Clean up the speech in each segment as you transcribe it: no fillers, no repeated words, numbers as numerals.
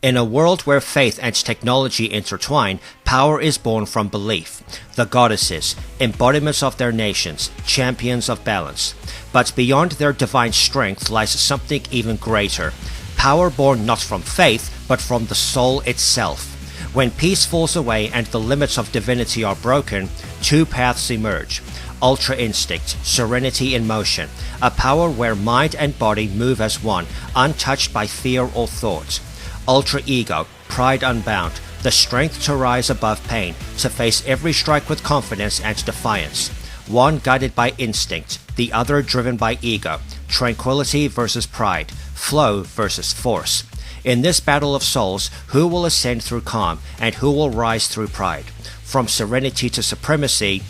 In a world where faith and technology intertwine, power is born from belief. The goddesses, embodiments of their nations, champions of balance. But beyond their divine strength lies something even greater. Power born not from faith, but from the soul itself. When peace falls away and the limits of divinity are broken, two paths emerge. Ultra instinct, serenity in motion, a power where mind and body move as one, untouched by fear or thought. Ultra ego, pride unbound, the strength to rise above pain, to face every strike with confidence and defiance. One guided by instinct, the other driven by ego, tranquility versus pride, flow versus force. In this battle of souls, who will ascend through calm and who will rise through pride? From serenity to supremacy,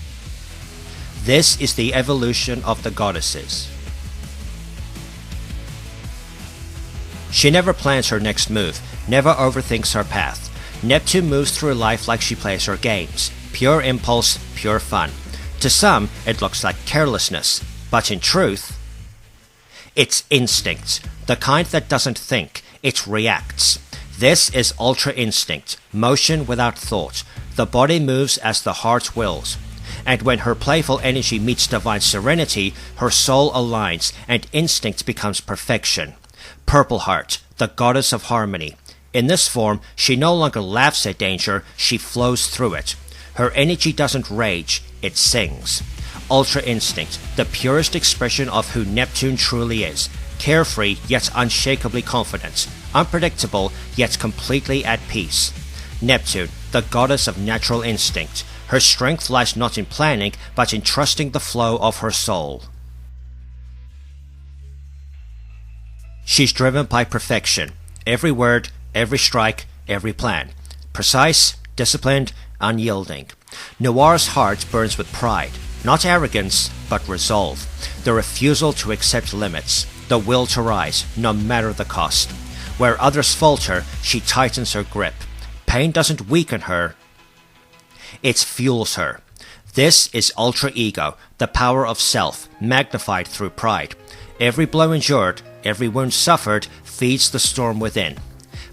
this is the evolution of the goddesses. She never plans her next move, never overthinks her path. Neptune moves through life like she plays her games. Pure impulse, pure fun. To some, it looks like carelessness, but in truth, it's instinct, the kind that doesn't think, it reacts. This is ultra instinct, motion without thought. The body moves as the heart wills. And when her playful energy meets divine serenity, her soul aligns and instinct becomes perfection. Purple Heart, the goddess of harmony. In this form, she no longer laughs at danger, she flows through it. Her energy doesn't rage, it sings. Ultra Instinct, the purest expression of who Neptune truly is. Carefree, yet unshakably confident. Unpredictable, yet completely at peace. Neptune, the goddess of natural instinct. Her strength lies not in planning, but in trusting the flow of her soul. She's driven by perfection. Every word, every strike, every plan. Precise, disciplined, unyielding. Noir's heart burns with pride. Not arrogance, but resolve. The refusal to accept limits. The will to rise, no matter the cost. Where others falter, she tightens her grip. Pain doesn't weaken her, it fuels her. This is ultra ego, the power of self, magnified through pride. Every blow endured, every wound suffered, feeds the storm within.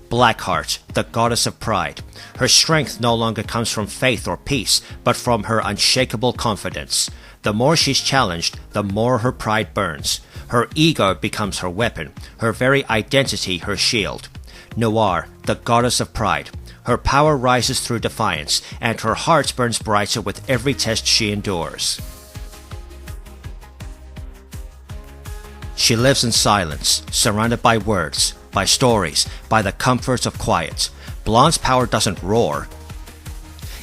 Blackheart, the goddess of pride. Her strength no longer comes from faith or peace, but from her unshakable confidence. The more she's challenged, the more her pride burns. Her ego becomes her weapon, her very identity her shield. Noir, the goddess of pride. Her power rises through defiance, and her heart burns brighter with every test she endures. She lives in silence, surrounded by words, by stories, by the comforts of quiet. Blonde's power doesn't roar,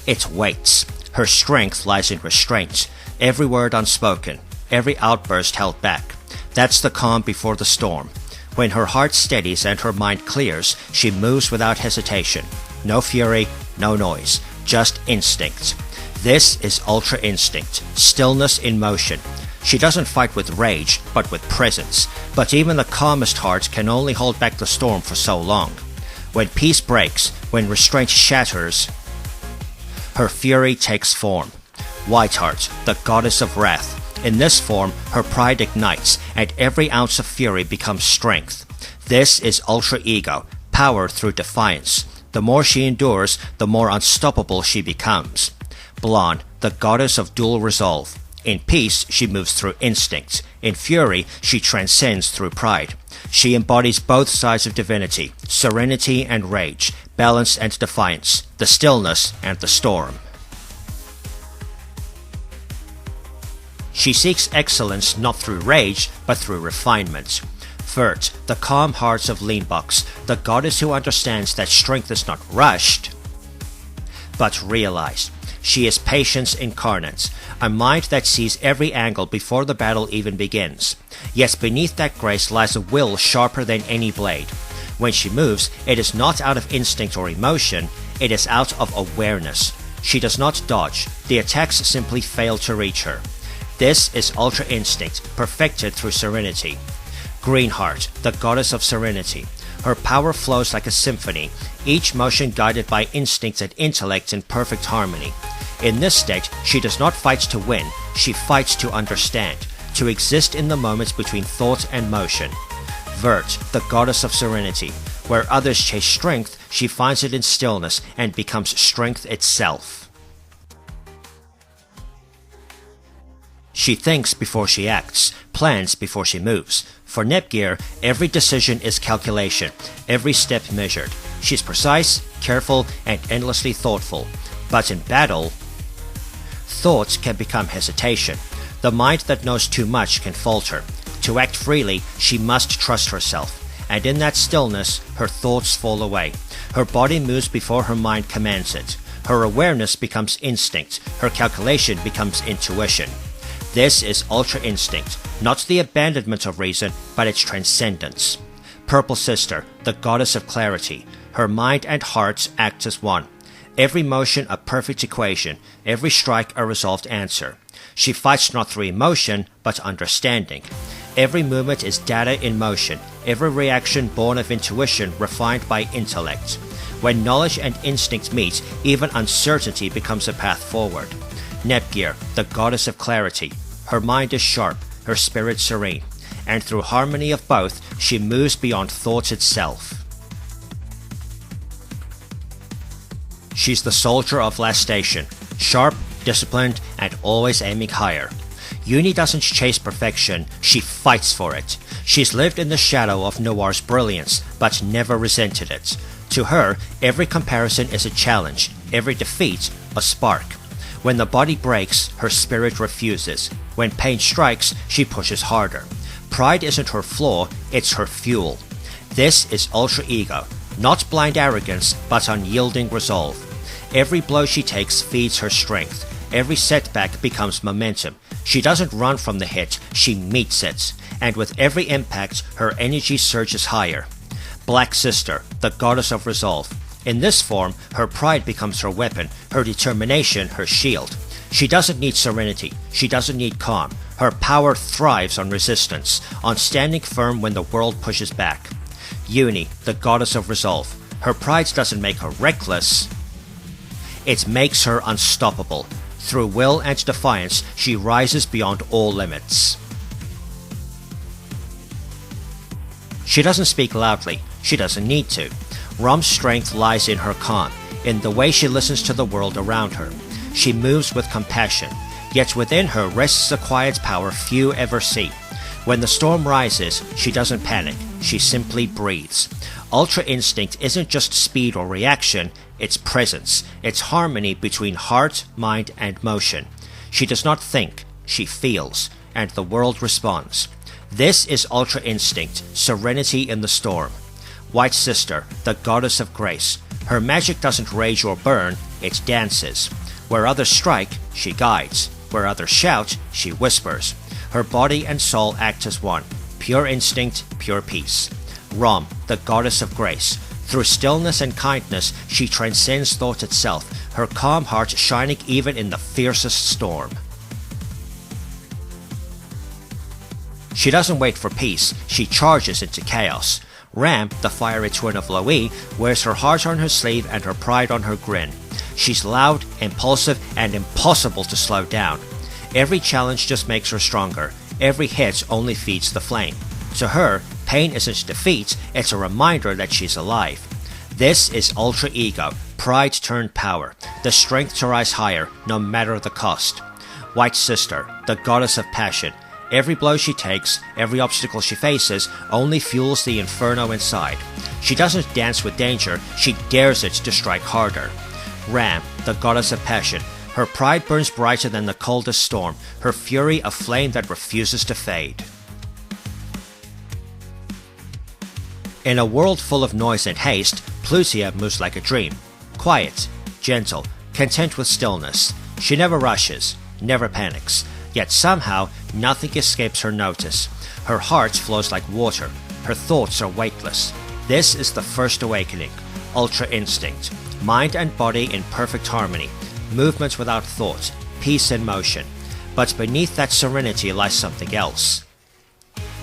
it waits. Her strength lies in restraint, every word unspoken, every outburst held back. That's the calm before the storm. When her heart steadies and her mind clears, she moves without hesitation. No fury, no noise, just instinct. This is ultra instinct, stillness in motion. She doesn't fight with rage, but with presence. But even the calmest heart can only hold back the storm for so long. When peace breaks, when restraint shatters, her fury takes form. Whiteheart, the goddess of wrath. In this form, her pride ignites, and every ounce of fury becomes strength. This is ultra ego, power through defiance. The more she endures, the more unstoppable she becomes. Blonde, the goddess of dual resolve. In peace, she moves through instinct. In fury, she transcends through pride. She embodies both sides of divinity, serenity and rage, balance and defiance, the stillness and the storm. She seeks excellence not through rage, but through refinement. Vert, the calm hearts of Leanbox, the goddess who understands that strength is not rushed, but realized. She is patience incarnate, a mind that sees every angle before the battle even begins. Yet beneath that grace lies a will sharper than any blade. When she moves, it is not out of instinct or emotion, it is out of awareness. She does not dodge, the attacks simply fail to reach her. This is ultra instinct, perfected through serenity. Greenheart, the goddess of serenity. Her power flows like a symphony, each motion guided by instinct and intellect in perfect harmony. In this state, she does not fight to win, she fights to understand, to exist in the moments between thought and motion. Vert, the goddess of serenity. Where others chase strength, She finds it in stillness and becomes strength itself. She thinks before she acts, plans before she moves. For Nepgear, every decision is calculation, every step measured. She's precise, careful, and endlessly thoughtful. But in battle, thoughts can become hesitation. The mind that knows too much can falter. To act freely, she must trust herself. And in that stillness, her thoughts fall away. Her body moves before her mind commands it. Her awareness becomes instinct. Her calculation becomes intuition. This is Ultra Instinct, not the abandonment of reason, but its transcendence. Purple Sister, the goddess of clarity. Her mind and heart act as one. Every motion a perfect equation, every strike a resolved answer. She fights not through emotion, but understanding. Every movement is data in motion, every reaction born of intuition refined by intellect. When knowledge and instinct meet, even uncertainty becomes a path forward. Nepgear, the goddess of clarity. Her mind is sharp, her spirit serene, and through harmony of both, she moves beyond thought itself. She's the soldier of last station, sharp, disciplined, and always aiming higher. Uni doesn't chase perfection, she fights for it. She's lived in the shadow of Noir's brilliance, but never resented it. To her, every comparison is a challenge, every defeat, a spark. When the body breaks, her spirit refuses. When pain strikes, she pushes harder. Pride isn't her flaw, it's her fuel. This is Ultra Ego, not blind arrogance, but unyielding resolve. Every blow she takes feeds her strength. Every setback becomes momentum. She doesn't run from the hit, she meets it. And with every impact, her energy surges higher. Black Sister, the goddess of resolve. In this form, her pride becomes her weapon, her determination her shield. She doesn't need serenity, she doesn't need calm. Her power thrives on resistance, on standing firm when the world pushes back. Uni, the goddess of resolve. Her pride doesn't make her reckless, it makes her unstoppable. Through will and defiance, she rises beyond all limits. She doesn't speak loudly, she doesn't need to. Rom's strength lies in her calm, in the way she listens to the world around her. She moves with compassion, yet within her rests a quiet power few ever see. When the storm rises, she doesn't panic, she simply breathes. Ultra Instinct isn't just speed or reaction, it's presence, it's harmony between heart, mind, and motion. She does not think, she feels, and the world responds. This is Ultra Instinct, serenity in the storm. White Sister, the goddess of grace. Her magic doesn't rage or burn, it dances. Where others strike, she guides. Where others shout, she whispers. Her body and soul act as one. Pure instinct, pure peace. Rom, the goddess of grace. Through stillness and kindness, she transcends thought itself, her calm heart shining even in the fiercest storm. She doesn't wait for peace, she charges into chaos. Ram, the fiery twin of Loe, wears her heart on her sleeve and her pride on her grin. She's loud, impulsive, and impossible to slow down. Every challenge just makes her stronger. Every hit only feeds the flame. To her, pain isn't defeat, it's a reminder that she's alive. This is Ultra Ego, pride turned power, the strength to rise higher, no matter the cost. White Sister, the goddess of passion. Every blow she takes, every obstacle she faces, only fuels the inferno inside. She doesn't dance with danger, she dares it to strike harder. Ram, the goddess of passion. Her pride burns brighter than the coldest storm, her fury a flame that refuses to fade. In a world full of noise and haste, Plutia moves like a dream. Quiet, gentle, content with stillness. She never rushes, never panics. Yet somehow, nothing escapes her notice. Her heart flows like water. Her thoughts are weightless. This is the first awakening. Ultra Instinct. Mind and body in perfect harmony. Movements without thought. Peace in motion. But beneath that serenity lies something else.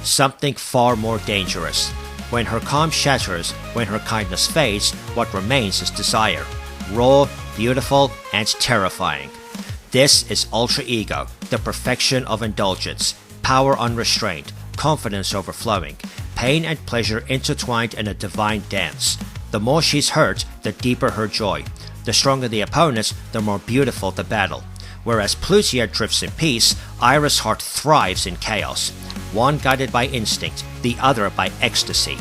Something far more dangerous. When her calm shatters, when her kindness fades, what remains is desire. Raw, beautiful, and terrifying. This is Ultra Ego, the perfection of indulgence, power unrestrained, confidence overflowing, pain and pleasure intertwined in a divine dance. The more she's hurt, the deeper her joy. The stronger the opponent, the more beautiful the battle. Whereas Plutia drifts in peace, Iris' heart thrives in chaos. One guided by instinct, the other by ecstasy.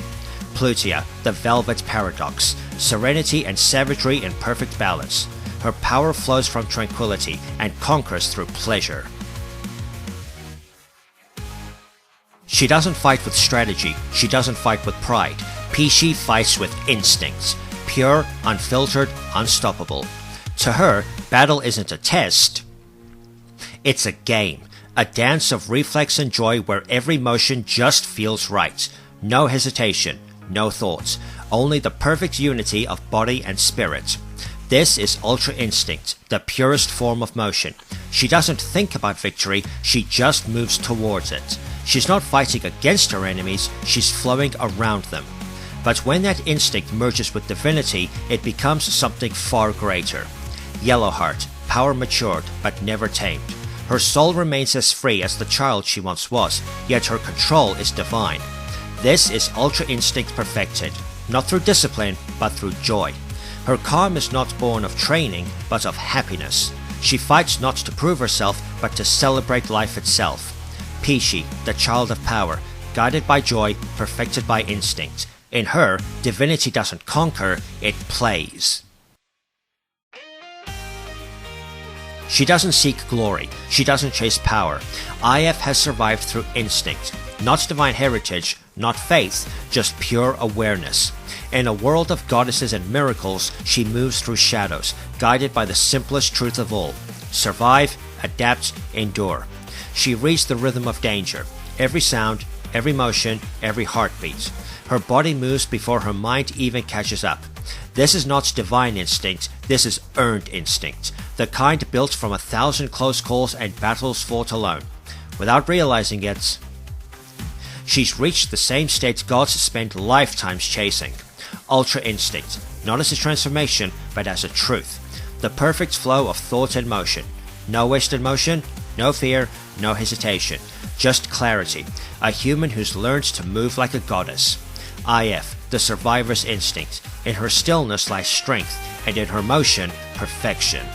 Plutia, the velvet paradox, serenity and savagery in perfect balance. Her power flows from tranquility and conquers through pleasure. She doesn't fight with strategy, she doesn't fight with pride. Pishi fights with instincts, pure, unfiltered, unstoppable. To her, battle isn't a test, it's a game, a dance of reflex and joy where every motion just feels right. No hesitation, no thoughts, only the perfect unity of body and spirit. This is Ultra Instinct, the purest form of motion. She doesn't think about victory, she just moves towards it. She's not fighting against her enemies, she's flowing around them. But when that instinct merges with divinity, it becomes something far greater. Yellowheart, power matured, but never tamed. Her soul remains as free as the child she once was, yet her control is divine. This is Ultra Instinct perfected, not through discipline, but through joy. Her calm is not born of training, but of happiness. She fights not to prove herself, but to celebrate life itself. Pishi, the child of power, guided by joy, perfected by instinct. In her, divinity doesn't conquer, it plays. She doesn't seek glory, she doesn't chase power. IF has survived through instinct, not divine heritage, not faith, just pure awareness. In a world of goddesses and miracles, she moves through shadows, guided by the simplest truth of all. Survive, adapt, endure. She reads the rhythm of danger, every sound, every motion, every heartbeat. Her body moves before her mind even catches up. This is not divine instinct, this is earned instinct, the kind built from 1,000 close calls and battles fought alone. Without realizing it, she's reached the same state gods spent lifetimes chasing. Ultra Instinct, not as a transformation, but as a truth. The perfect flow of thought and motion. No wasted motion, no fear, no hesitation. Just clarity. A human who's learned to move like a goddess. IF, the survivor's instinct. In her stillness lies strength, and in her motion, perfection.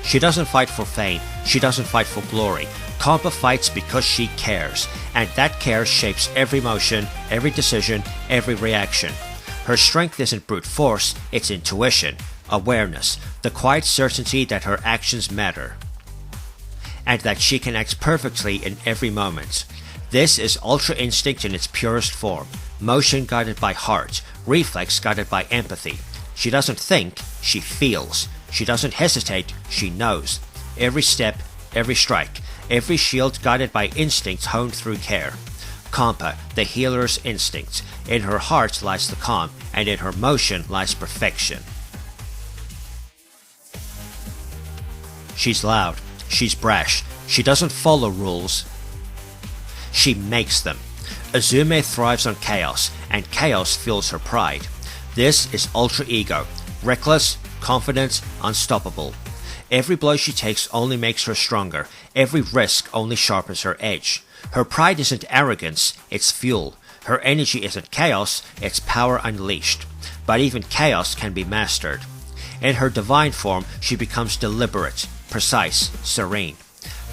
She doesn't fight for fame, she doesn't fight for glory. Kampa fights because she cares, and that care shapes every motion, every decision, every reaction. Her strength isn't brute force, it's intuition, awareness, the quiet certainty that her actions matter, and that she can act perfectly in every moment. This is Ultra Instinct in its purest form, motion guided by heart, reflex guided by empathy. She doesn't think, she feels. She doesn't hesitate, she knows. Every step, every strike, every shield guided by instincts honed through care. Kampa, the healer's instinct. In her heart lies the calm, and in her motion lies perfection. She's loud, she's brash, she doesn't follow rules, she makes them. Azume thrives on chaos, and chaos fuels her pride. This is Ultra Ego, reckless, confident, unstoppable. Every blow she takes only makes her stronger, every risk only sharpens her edge. Her pride isn't arrogance, it's fuel. Her energy isn't chaos, it's power unleashed. But even chaos can be mastered. In her divine form, she becomes deliberate, precise, serene.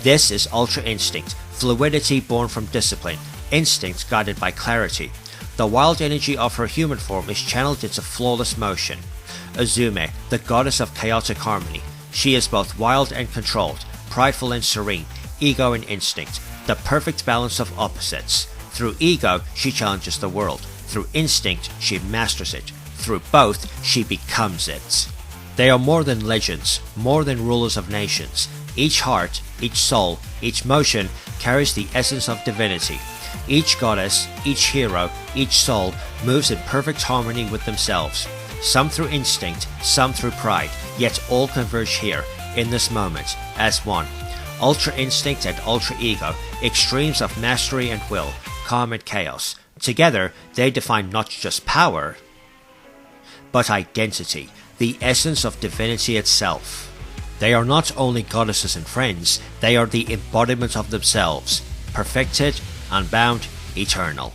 This is Ultra Instinct, fluidity born from discipline, instinct guided by clarity. The wild energy of her human form is channeled into flawless motion. Azume, the goddess of chaotic harmony. She is both wild and controlled, prideful and serene, ego and instinct, the perfect balance of opposites. Through ego, she challenges the world. Through instinct, she masters it. Through both, she becomes it. They are more than legends, more than rulers of nations. Each heart, each soul, each motion carries the essence of divinity. Each goddess, each hero, each soul moves in perfect harmony with themselves. Some through instinct, some through pride, yet all converge here, in this moment, as one. Ultra Instinct and Ultra Ego, extremes of mastery and will, calm and chaos. Together, they define not just power, but identity, the essence of divinity itself. They are not only goddesses and friends, they are the embodiment of themselves, perfected, unbound, eternal.